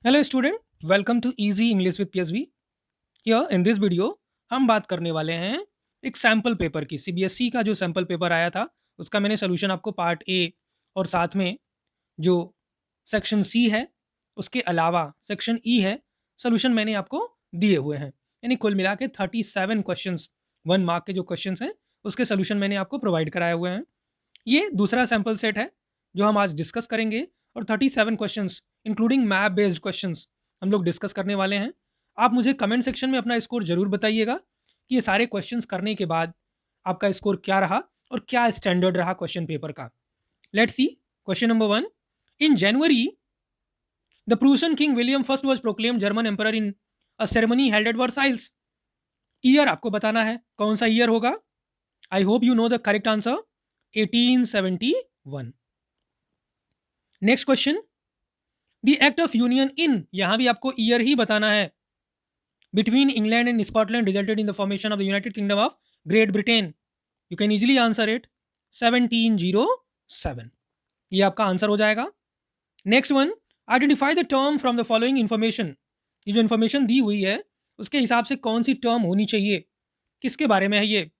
Hello student, welcome to easy English with PSB. Here in this video हम बात करने वाले हैं एक सैम्पल पेपर की। सीबीएसई का जो सैम्पल पेपर आया था उसका मैंने सोल्यूशन आपको पार्ट ए और साथ में जो सेक्शन सी है उसके अलावा सेक्शन ई है सोल्यूशन मैंने आपको दिए हुए हैं। यानी कुल मिला के 37 क्वेश्चंस, 1 मार्क के जो क्वेश्चंस हैं उसके सोल्यूशन मैंने आपको प्रोवाइड कराए हुए हैं। ये दूसरा सैम्पल सेट है जो हम आज डिस्कस करेंगे और 37 questions including map based questions हम लोग डिस्कस करने वाले हैं। आप मुझे कमेंट सेक्शन में अपना स्कोर जरूर बताइएगा कि ये सारे क्वेश्चंस करने के बाद आपका स्कोर क्या रहा और क्या स्टैंडर्ड रहा क्वेश्चन पेपर का। Let's see question number 1। In January the Prussian king William first was proclaim German emperor in a ceremony held at Versailles. Year आपको बताना है कौन सा ईयर होगा। I hope you know the correct answer 1871। Next question, the Act of Union in, यहां भी आपको year ही बताना है, between England and Scotland resulted in the formation of the United kingdom of great Britain. You can easily answer it 1707। ये आपका answer हो जाएगा। Next one, identify the term from the following information. ये जो information दी हुई है उसके हिसाब से कौन सी टर्म होनी चाहिए, किसके बारे में है ये।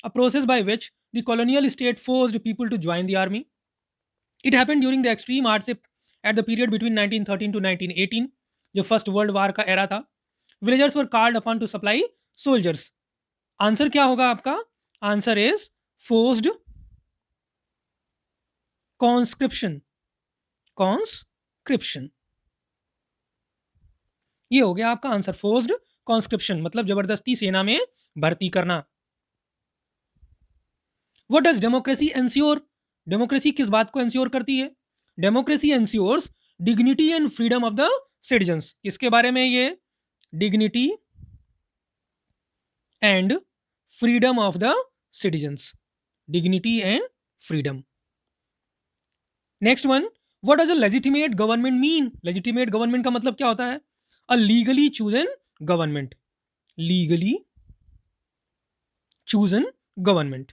A process by which the colonial state forced people to join the army. It happened during the extreme hardship at the period between 1913 to 1918, जो फर्स्ट वर्ल्ड वार का एरा था। Villagers were called upon to supply soldiers. Answer क्या होगा आपका? Answer is forced conscription. Conscription ये हो गया आपका आंसर, फोर्स्ड कॉन्स्क्रिप्शन मतलब जबरदस्ती सेना में भर्ती करना। What does democracy ensure? Democracy किस बात को एंश्योर करती है? Democracy ensures dignity and freedom of the citizens. किसके बारे में ये? Dignity and freedom of the citizens. Dignity and freedom. Next one, what does a legitimate government mean? Legitimate government का मतलब क्या होता है? A legally chosen government. Legally chosen government.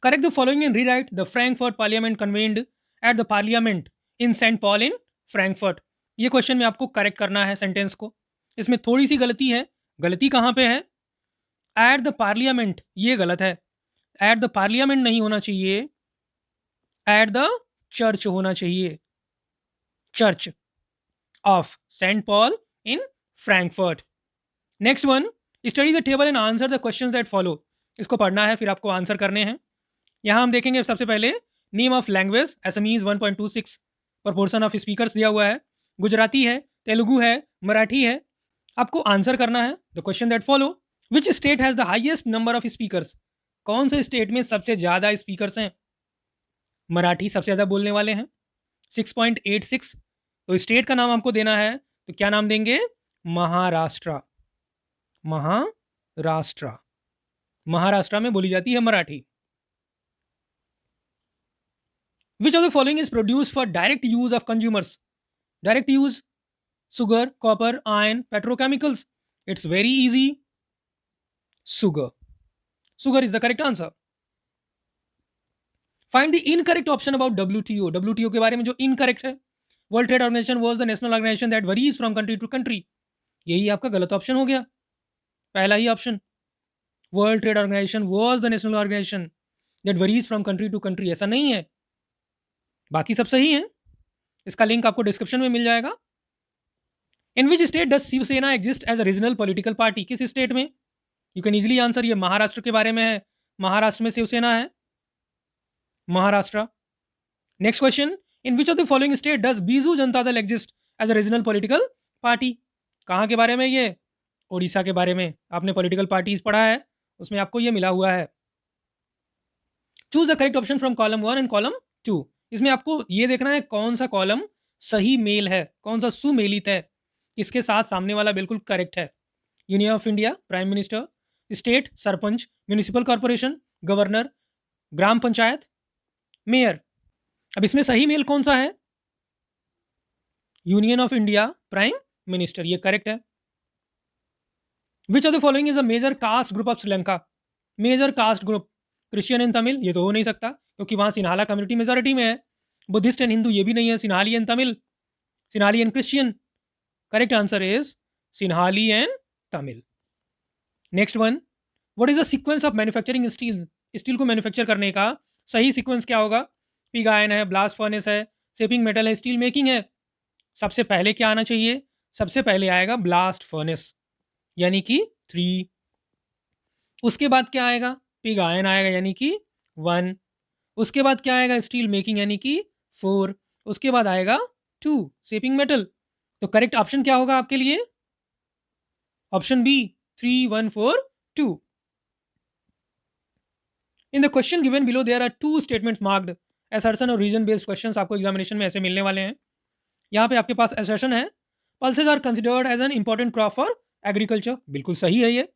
Correct the following and rewrite the Frankfurt Parliament convened at the Parliament in St. Paul in Frankfurt। ये question में आपको correct करना है सेंटेंस को। इसमें थोड़ी सी गलती है। गलती कहाँ पे है? एट द पार्लियामेंट, ये गलत है। एट द पार्लियामेंट नहीं होना चाहिए, एट द चर्च होना चाहिए। Church of Saint Paul in Frankfurt. Next one, study the table and answer the questions that follow. इसको पढ़ना है फिर आपको आंसर करने हैं। यहाँ हम देखेंगे सबसे पहले name of language SMEs 1.26, proportion of speakers दिया हुआ है, गुजराती है, तेलुगु है, मराठी है। आपको आंसर करना है the question that follow. Which state has the highest number of speakers? कौन से स्टेट में सबसे ज्यादा स्पीकर्स हैं? मराठी सबसे ज्यादा बोलने वाले हैं 6.86। तो स्टेट का नाम आपको देना है, तो क्या नाम देंगे? महाराष्ट्र। महाराष्ट्र, महाराष्ट्र में बोली जाती है Marathi. Which of the following is produced for direct use of consumers? Direct use, sugar, copper, iron, petrochemicals. It's very easy. Sugar. Sugar is the correct answer. Find the incorrect option about WTO. WTO के बारे में जो incorrect है, World Trade Organization was the national organization that varies from country to country. यही आपका गलत option हो गया, पहला ही option. World trade organization was the national organization that varies from country to country, ऐसा नहीं है। बाकी सब सही है। इसका लिंक आपको डिस्क्रिप्शन में मिल जाएगा। In which state does Shiv Sena exist as a regional political party? किस स्टेट में? यू कैन इजिली आंसर, ये महाराष्ट्र के बारे में है। महाराष्ट्र में शिवसेना है, Maharashtra. Next question, in which of the following state does Biju Janata Dal exist as a regional political party? कहाँ के बारे में ये? उड़ीसा के बारे में। आपने पॉलिटिकल पार्टीज पढ़ा है, उसमें आपको ये मिला हुआ है। Choose the correct option from column 1 and column 2। इसमें आपको ये देखना है कौन सा कॉलम सही मेल है, कौन सा सुमेलित है, किसके साथ सामने वाला बिल्कुल करेक्ट है। Union of India, prime minister, state, sarpanch, municipal corporation, governor, gram panchayat, mayor. अब इसमें सही मेल कौन सा है? Union of India, prime minister, ये करेक्ट है। Which of the following is a major caste group of Sri Lanka? Major caste group, Christian and Tamil, ये तो हो नहीं सकता क्योंकि वहां सिन्हाला कम्युनिटी मेजोरिटी में है। बुद्धिस्ट एंड हिंदू, ये भी नहीं है, Sinhala and Tamil, Sinhala and Christian. Correct answer is Sinhala and Tamil. Next one, what is the sequence of manufacturing steel? Steel को मैन्युफैक्चर करने का सही सीक्वेंस क्या होगा? पिग आयन है, ब्लास्ट फर्नेस है, शेपिंग मेटल है, स्टील मेकिंग है. सबसे पहले क्या आना चाहिए? सबसे पहले आएगा ब्लास्ट फर्नेस, यानी कि 3. उसके बाद क्या आएगा? पिग आयन आएगा, यानी कि 1. उसके बाद क्या आएगा? स्टील मेकिंग, यानी कि 4. उसके बाद आएगा 2, शेपिंग मेटल. तो करेक्ट ऑप्शन क्या होगा आपके लिए? Option B, 3, 1, 4, 2. In the question given below there are 2 statements marked assertion और रीजन बेस्ड क्वेश्चंस आपको एग्जामिनेशन में ऐसे मिलने वाले हैं. यहाँ पे आपके पास असर्शन है, pulses are considered as an important crop for agriculture. बिल्कुल सही है ये.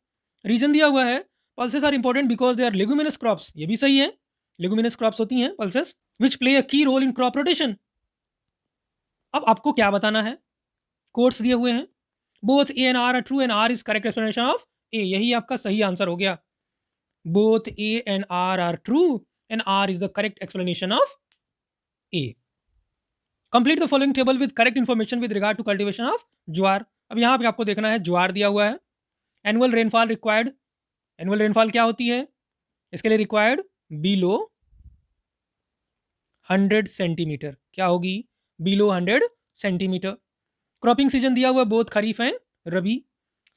रीजन दिया हुआ है, pulses are important because they are leguminous crops. ये भी सही है, लेगुमिनस क्रॉप्स होती हैं पल्सेस, विच प्ले अ की रोल इन क्रॉप रोटेशन. अब आपको क्या बताना है? कोट्स दिए हुए हैं, both A and R are true and R is correct explanation of A. यही आपका सही आंसर हो गया. Both A and R are true and R is the correct explanation of A. Complete the following table with correct information with regard to cultivation of jowar. अब यहाँ पे आपको देखना है, ज्वार दिया हुआ है. Annual rainfall required, annual rainfall क्या होती है? इसके लिए रिक्वायर्ड बिलो 100 सेंटीमीटर. क्या होगी? Below 100 centimetre. क्रॉपिंग सीजन दिया हुआ है, बोथ खरीफ एंड रबी.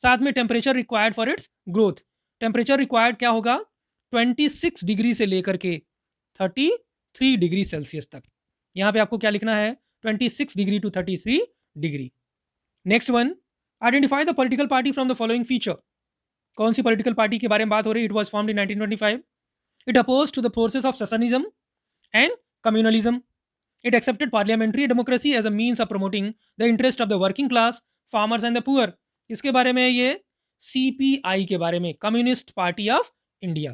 साथ में temperature required for its growth. Temperature required क्या होगा? 26 डिग्री से लेकर के 33 डिग्री सेल्सियस तक. यहाँ पे आपको क्या लिखना है? 26 degree to 33 degree. Next one, identify the political party from the following feature. कौन सी पॉलिटिकल पार्टी के बारे में बात हो रही है? It was formed in 1925. It oppose to the forces of secessionism and communalism. It accepted parliamentary democracy as a means of promoting the interest of the working class, farmers and the poor. इसके बारे में ये CPI के बारे में, Communist Party of India.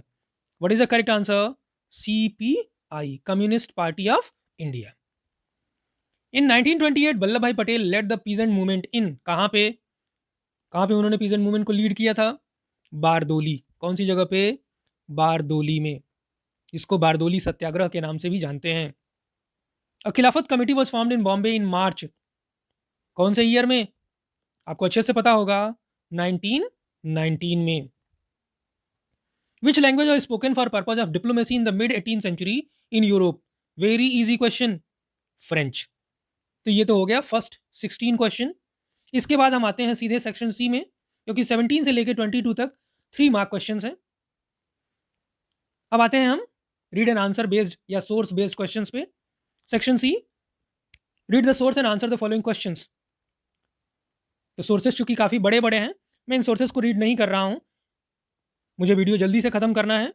What is the correct answer? CPI, Communist Party of India. In 1928 Vallabhbhai Patel led the peasant movement in. कहाँ पे उन्होंने पीजेंट मूवमेंट को लीड किया था? बारदोली. कौन सी जगह पे? बारदोली में. इसको बारदोली सत्याग्रह के नाम से भी जानते हैं. A Khilafat committee was formed in Bombay in March. कौन से ईयर में? आपको अच्छे से पता होगा, 1919 में. Which language was spoken for purpose of diplomacy in the mid 18th century in Europe? Very easy question, French. तो ये तो हो गया फर्स्ट 16 क्वेश्चन. इसके बाद हम आते हैं सीधे सेक्शन सी में, क्योंकि 17 से लेकर 22 तक 3 मार्क क्वेश्चन हैं. अब आते हैं हम रीड एंड आंसर बेस्ड या सोर्स बेस्ड क्वेश्चंस पे. Section C, read the source and answer the following questions. तो सोर्सेस चूंकि काफ़ी बड़े बड़े हैं, मैं इन सोर्सेस को रीड नहीं कर रहा हूं. मुझे वीडियो जल्दी से ख़त्म करना है,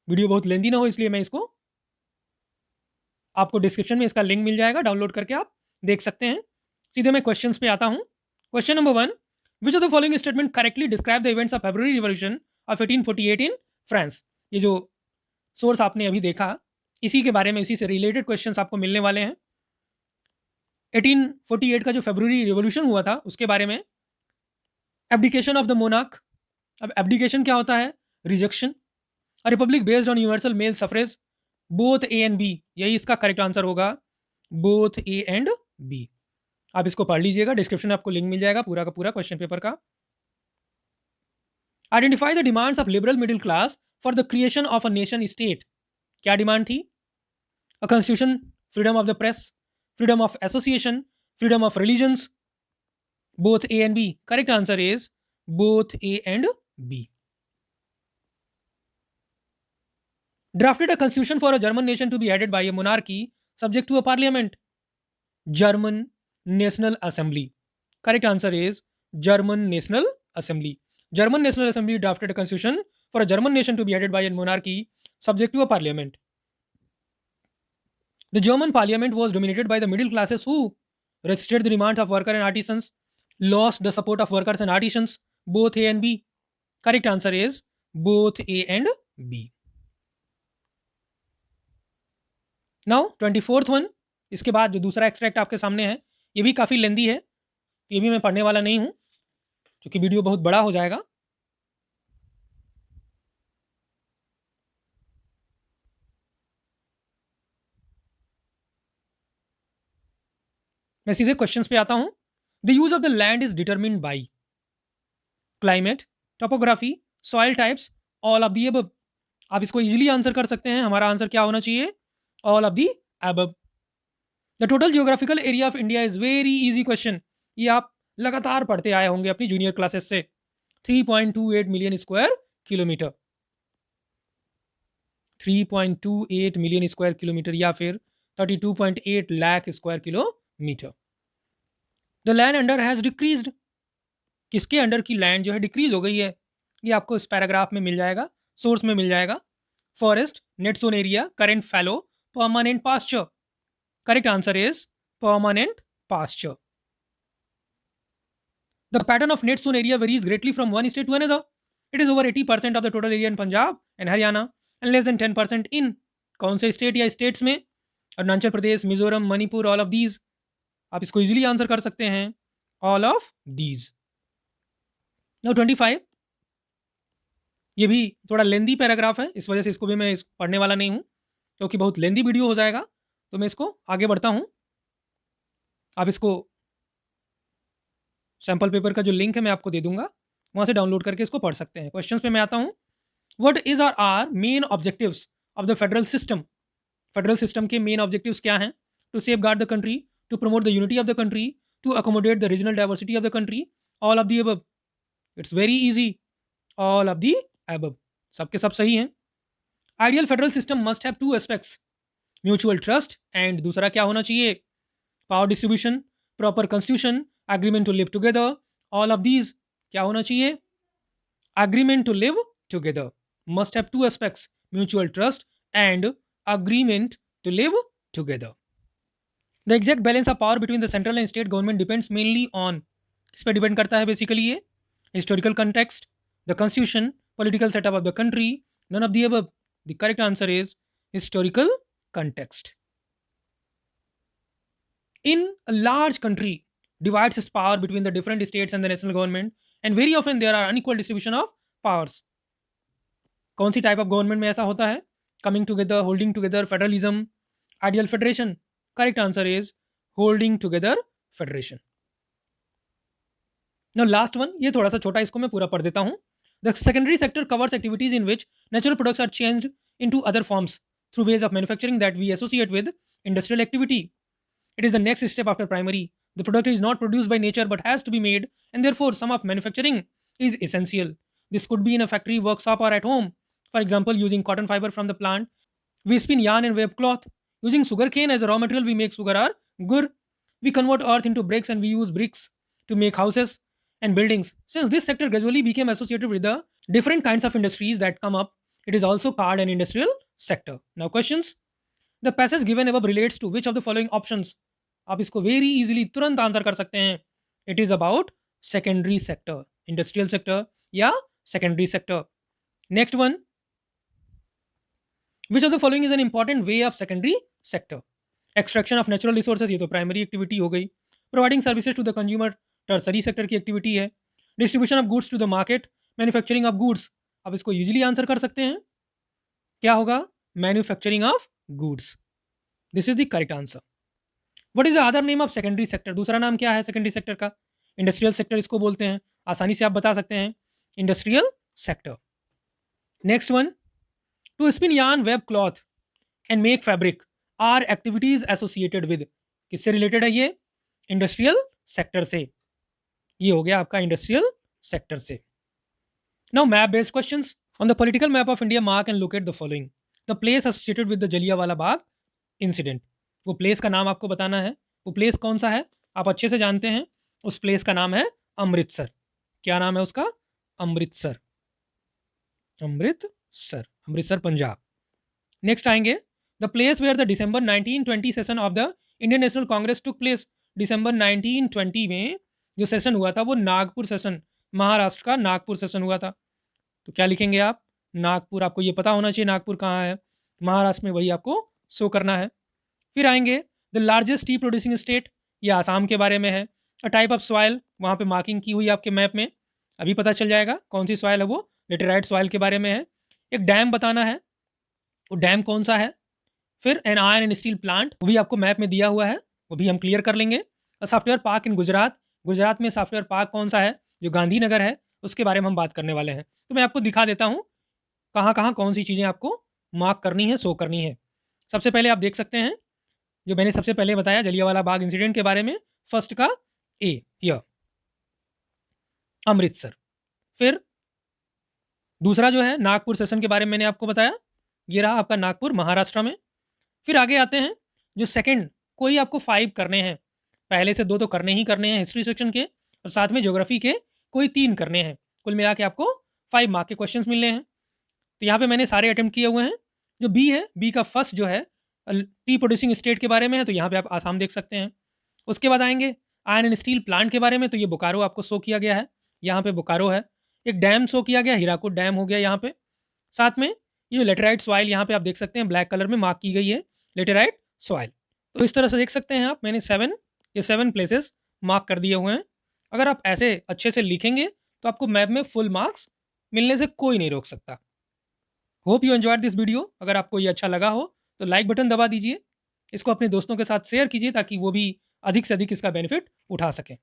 वीडियो बहुत लेंदी ना हो, इसलिए मैं इसको, आपको डिस्क्रिप्शन में इसका लिंक मिल जाएगा, डाउनलोड करके आप देख सकते हैं. सीधे मैं क्वेश्चंस पे आता हूं. Question number 1, which of the following statement correctly describe the events of February revolution of 1848 in France. ये जो सोर्स आपने अभी देखा, इसी के बारे में, इसी से रिलेटेड क्वेश्चंस आपको मिलने वाले हैं. 1848 का जो फेब्रुअरी रिवॉल्यूशन हुआ था, उसके बारे में. Abdication of the monarch. अब एब्डिकेशन क्या होता है? Rejection. A republic based on universal male suffrage. Both A and B. यही इसका करेक्ट आंसर होगा, बोथ ए एंड बी. आप इसको पढ़ लीजिएगा, डिस्क्रिप्शन में आपको लिंक मिल जाएगा पूरा का पूरा क्वेश्चन पेपर का. Identify the demands of liberal middle class for the creation of a nation state. क्या डिमांड थी? A constitution, freedom of the press, freedom of association, freedom of religions. Both A and B. Correct answer is both A and B. Drafted a constitution for a German nation to be headed by a monarchy subject to a parliament. German National Assembly. Correct answer is German National Assembly. German National Assembly drafted a constitution for a German nation to be headed by a monarchy subject to a parliament. The German parliament was dominated by the middle classes who resisted the demands of workers and artisans, lost the support of workers and artisans. Both A and B. Correct answer is both A and B. Now 24th one. इसके बाद जो दूसरा extract आपके सामने है, ये भी काफ़ी लेंदी है, ये भी मैं पढ़ने वाला नहीं हूँ, क्योंकि वीडियो बहुत बड़ा हो जाएगा. मैं सीधे क्वेश्चंस पे आता हूँ. The use of the land is determined by climate, topography, soil types, all of the above. आप इसको इजीली आंसर कर सकते हैं। हमारा आंसर क्या होना चाहिए? All of the above. The total geographical area of India is very easy question. ये आप लगातार पढ़ते आए होंगे अपनी जूनियर क्लासेस से। 3.28 million square kilometre, 3.28 million square kilometre या फिर 32.8 lakh square kilometre. The land under has decreased. किसके अंडर की लैंड जो है डिक्रीज हो गई है? ये आपको इस पैराग्राफ में मिल जाएगा, सोर्स में मिल जाएगा। Forest, net sown area, current fallow, permanent pasture. Correct answer is permanent pasture. The pattern of net zone area varies greatly from one state to another. It is over 80% of the total area in Punjab and Haryana and less than 10% in कौन से state या states में? Arunachal Pradesh, Mizoram, Manipur, all of these. आप इसको easily answer कर सकते हैं, all of these. Now 25, ये भी थोड़ा लेंदी पैराग्राफ है, इस वजह से इसको भी मैं पढ़ने वाला नहीं हूँ क्योंकि बहुत लेंदी वीडियो हो जाएगा। तो मैं इसको आगे बढ़ता हूँ। आप इसको सैम्पल पेपर का जो लिंक है मैं आपको दे दूंगा, वहाँ से डाउनलोड करके इसको पढ़ सकते हैं। क्वेश्चंस पे मैं आता हूँ। What is are main objectives of the federal system? Federal system के मेन ऑब्जेक्टिव्स क्या हैं? To safeguard the country, to promote the unity of the country, to accommodate the regional diversity of the country, all of the above. It's very easy, all of the above. सबके सब सही हैं। Ideal federal system must have two aspects, mutual trust and दूसरा क्या होना चाहिए? Power distribution, proper constitution, agreement to live together, all of these क्या होना चाहिए? Agreement to live together must have two aspects, mutual trust and agreement to live together. The exact balance of power between the central and state government depends mainly on, इस पर depend करता है basically ये, historical context, the constitution, political setup of the country, none of the above. The correct answer is historical context. In a large country divides its power between the different states and the national government and very often there are unequal distribution of powers. कौन सी type of government में ऐसा होता है? Coming together, holding together, federalism, ideal federation. Correct answer is holding together federation. Now last one, ये थोड़ा सा छोटा, इसको मैं पूरा पढ़ देता हूँ। The secondary sector covers activities in which natural products are changed into other forms through ways of manufacturing that we associate with industrial activity. It is the next step after primary. The product is not produced by nature but has to be made, and therefore some of manufacturing is essential. This could be in a factory, workshop, or at home. For example, using cotton fiber from the plant, we spin yarn and web cloth. Using sugarcane as a raw material, we make sugar or gur. We convert earth into bricks and we use bricks to make houses and buildings. Since this sector gradually became associated with the different kinds of industries that come up, it is also called an industrial sector. Now questions. The passage given above relates to which of the following options? आप इसको very easily तुरंत answer कर सकते हैं। It is about secondary sector, industrial sector या secondary sector. Next one, which of the following is an important way of secondary sector? Extraction of natural resources, ये तो primary activity हो गई। Providing services to the consumer, tertiary sector की activity है। Distribution of goods to the market, manufacturing of goods. आप इसको usually answer कर सकते हैं, क्या होगा? Manufacturing of goods. This is the correct answer. What is the other name of secondary sector? दूसरा नाम क्या है सेकेंडरी सेक्टर का? इंडस्ट्रियल सेक्टर इसको बोलते हैं। आसानी से आप बता सकते हैं, industrial sector. Next one, to spin yarn, weave cloth and make fabric are activities associated with, किससे रिलेटेड है ये? इंडस्ट्रियल सेक्टर से। ये हो गया आपका इंडस्ट्रियल सेक्टर से। Now map based questions. On the political map of India mark and locate the following. The place associated with the Jallianwala Bagh incident. वो प्लेस का नाम आपको बताना है। वो प्लेस कौन सा है? आप अच्छे से जानते हैं, उस प्लेस का नाम है अमृतसर। क्या नाम है उसका? अमृतसर। अमृतसर, अमृतसर पंजाब। नेक्स्ट आएंगे, the place where the December 1920 session of the Indian National Congress took place. दिसंबर 1920 में जो सेशन हुआ था वो नागपुर सेशन, महाराष्ट्र का नागपुर सेशन हुआ था। तो क्या लिखेंगे आप? नागपुर। आपको ये पता होना चाहिए नागपुर कहाँ है, महाराष्ट्र में, वही आपको शो करना है। फिर आएंगे the largest T producing state, ये आसाम के बारे में है। अ टाइप ऑफ सॉइल, वहाँ पे मार्किंग की हुई आपके मैप में, अभी पता चल जाएगा कौन सी सॉइल है वो, लेटेराइट सॉइल के बारे में है। एक डैम बताना है, वो डैम कौन सा है। फिर an iron and steel plant, वो भी आपको मैप में दिया हुआ है, वो भी हम क्लियर कर लेंगे। अ सॉफ्टवेयर पार्क इन गुजरात, गुजरात में सॉफ्टवेयर पार्क कौन सा है, जो गांधीनगर है, उसके बारे में हम बात करने वाले हैं। तो मैं आपको दिखा देता हूँ कहाँ-कहाँ कौन सी चीज़ें आपको मार्क करनी है, शो करनी है। सबसे पहले आप देख सकते हैं, जो मैंने सबसे पहले बताया जलियांवाला बाग इंसिडेंट के बारे में, फर्स्ट का ए हियर अमृतसर। फिर दूसरा जो है नागपुर सेशन के बारे में मैंने आपको बताया, ये रहा आपका नागपुर महाराष्ट्र में। फिर आगे आते हैं, जो सेकंड कोई आपको 5 करने हैं, पहले से 2 तो करने ही करने हैं हिस्ट्री सेक्शन के, और साथ में ज्योग्राफी के कोई 3 करने हैं। कुल मिला के आपको 5 मार्क के क्वेश्चंस मिलने हैं। तो यहाँ पे मैंने सारे अटेम्प्ट किए हुए हैं। जो बी है, बी का फर्स्ट जो है टी प्रोड्यूसिंग स्टेट के बारे में है, तो यहाँ पे आप आसाम देख सकते हैं। उसके बाद आएँगे आयरन एंड स्टील प्लांट के बारे में, तो ये बोकारो आपको शो किया गया है, यहाँ पे बोकारो है। एक डैम शो किया गया, हीराकुद डैम हो गया यहाँ पे। साथ में ये जो लेटेराइट सॉइल यहाँ पे आप देख सकते हैं ब्लैक कलर में मार्क की गई है, लेटेराइट सॉइल। तो इस तरह से देख सकते हैं आप, मैंने 7 प्लेसेस मार्क कर दिए हुए हैं। अगर आप ऐसे अच्छे से लिखेंगे, तो आपको मैप में फुल मार्क्स मिलने से कोई नहीं रोक सकता। Hope you enjoyed this video. अगर आपको ये अच्छा लगा हो, तो लाइक बटन दबा दीजिए। इसको अपने दोस्तों के साथ शेयर कीजिए, ताकि वो भी अधिक से अधिक इसका बेनिफिट उठा सकें।